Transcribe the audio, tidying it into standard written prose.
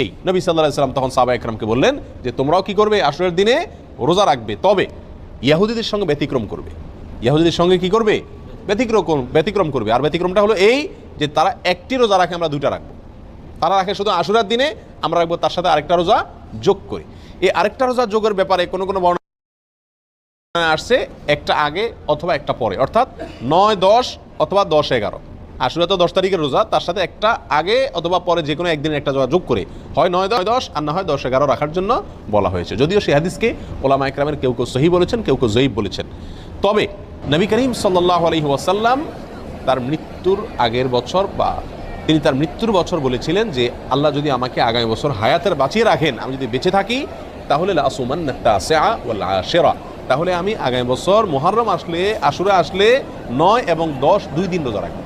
এই নবী সাল্লাল্লাহু আলাইহি সাল্লাম তখন সাহাবা একরামকে বললেন যে তোমরাও কি করবে, আশুরার দিনে রোজা রাখবে, তবে ইহুদিদের সঙ্গে ব্যতিক্রম করবে। ইহুদিদের সঙ্গে কি করবে? ব্যতিক্রম করবে। আর ব্যতিক্রমটা হলো এই যে তারা একটি রোজা রাখে, আমরা দুইটা রাখবো। তারা রাখে শুধু আশুরার দিনে, আমরা রাখবো তার সাথে আরেকটা রোজা যোগ করে। এই আরেকটা রোজা যোগের ব্যাপারে কোনো কোনো বর্ণনা আসছে একটা আগে অথবা একটা পরে, অর্থাৎ 9, 10 অথবা 10, 11। আশুরা তো 10 তারিখের রোজা, তার সাথে একটা আগে অথবা পরে যে কোনো একদিনের একটা রোজা যোগ করে হয় 9, 10 আর না হয় 10, 11 রাখার জন্য বলা হয়েছে। যদিও সেই হাদিসকে ওলামা ইকরামের কেউ কেউ সহিহ বলেছেন, কেউ কেউ যঈফ বলেছেন। তবে নবী করিম সাল্লাল্লাহু আলাইহি ওয়াসাল্লাম তার মৃত্যুর আগের বছর বা তিনি তার মৃত্যুর বছর বলেছিলেন যে আল্লাহ যদি আমাকে আগামী বছর হায়াতের বাঁচিয়ে রাখেন, আমি যদি বেঁচে থাকি, তাহলে লাসুমান্না তাসিআ ওয়াল আশিরা, তাহলে আমি আগামী বছর মুহররম আসলে, আশুরা আসলে 9 এবং 10 2 দিন রোজা রাখবো।